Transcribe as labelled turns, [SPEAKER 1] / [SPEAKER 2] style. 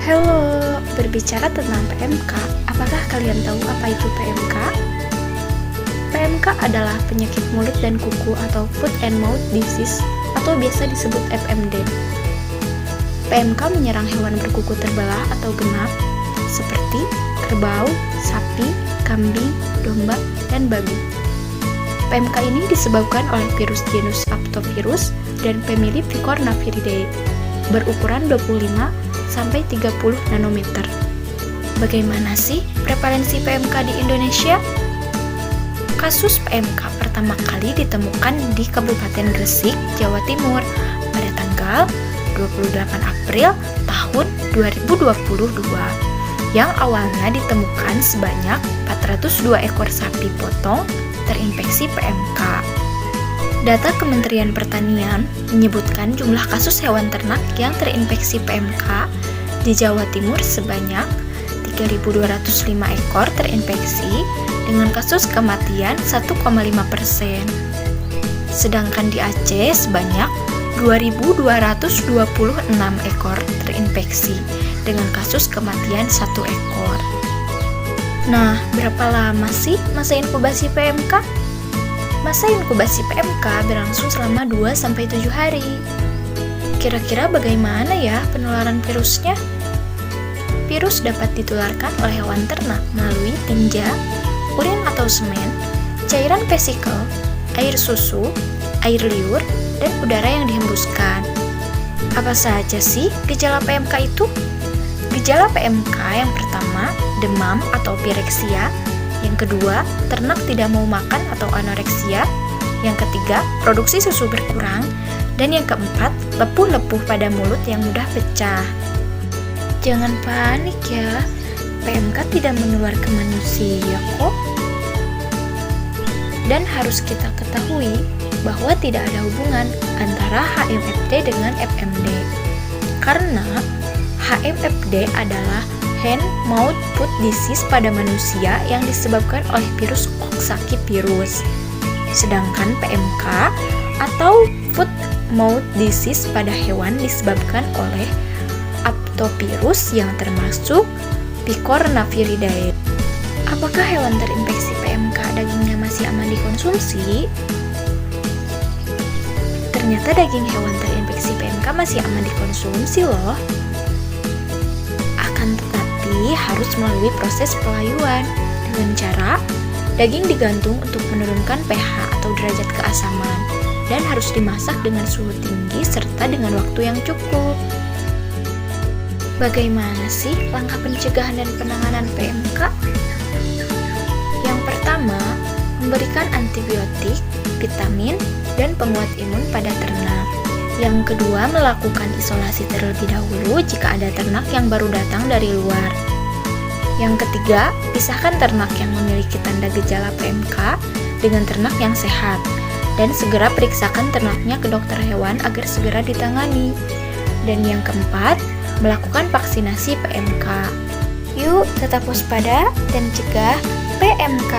[SPEAKER 1] Halo, berbicara tentang PMK, apakah kalian tahu apa itu PMK? PMK adalah penyakit mulut dan kuku atau foot and mouth disease atau biasa disebut FMD. PMK menyerang hewan berkuku terbelah atau genap seperti kerbau, sapi, kambing, domba, dan babi. PMK ini disebabkan oleh virus genus Aptovirus dan famili Picornaviridae berukuran 25 sampai 30 nanometer. Bagaimana sih prevalensi PMK di Indonesia? Kasus PMK pertama kali ditemukan di Kabupaten Gresik, Jawa Timur pada tanggal 28 April tahun 2022 yang awalnya ditemukan sebanyak 402 ekor sapi potong terinfeksi PMK. Data Kementerian Pertanian menyebutkan jumlah kasus hewan ternak yang terinfeksi PMK di Jawa Timur sebanyak 3.205 ekor terinfeksi dengan kasus kematian 1,5%. Sedangkan di Aceh sebanyak 2.226 ekor terinfeksi dengan kasus kematian 1 ekor. Nah, berapa lama sih masa inkubasi PMK? Masa inkubasi PMK berlangsung selama 2-7 hari. Kira-kira bagaimana ya penularan virusnya? Virus dapat ditularkan oleh hewan ternak melalui tinja, urin atau semen, cairan vesikel, air susu, air liur, dan udara yang dihembuskan. Apa saja sih gejala PMK itu? Gejala PMK yang pertama, demam atau pireksia. Yang kedua, ternak tidak mau makan atau anoreksia. Yang ketiga, produksi susu berkurang. Dan yang keempat, lepuh-lepuh pada mulut yang mudah pecah. Jangan panik ya, PMK tidak menular ke manusia kok. Dan harus kita ketahui bahwa tidak ada hubungan antara HMFD dengan FMD. Karena HMFD adalah hand-mouth foot disease pada manusia yang disebabkan oleh virus Coxsackie-virus. Sedangkan PMK atau foot-mouth disease pada hewan disebabkan oleh Aptovirus yang termasuk Picornaviridae. Apakah hewan terinfeksi PMK dagingnya masih aman dikonsumsi? Ternyata daging hewan terinfeksi PMK masih aman dikonsumsi loh. Tetapi harus melalui proses pelayuan dengan cara daging digantung untuk menurunkan pH atau derajat keasaman dan harus dimasak dengan suhu tinggi serta dengan waktu yang cukup. Bagaimana sih langkah pencegahan dan penanganan PMK? Yang pertama, memberikan antibiotik, vitamin, dan penguat imun pada ternak. Yang kedua, melakukan isolasi terlebih dahulu jika ada ternak yang baru datang dari luar. Yang ketiga, pisahkan ternak yang memiliki tanda gejala PMK dengan ternak yang sehat dan segera periksakan ternaknya ke dokter hewan agar segera ditangani. Dan yang keempat, melakukan vaksinasi PMK. Yuk, tetap waspada dan cegah PMK.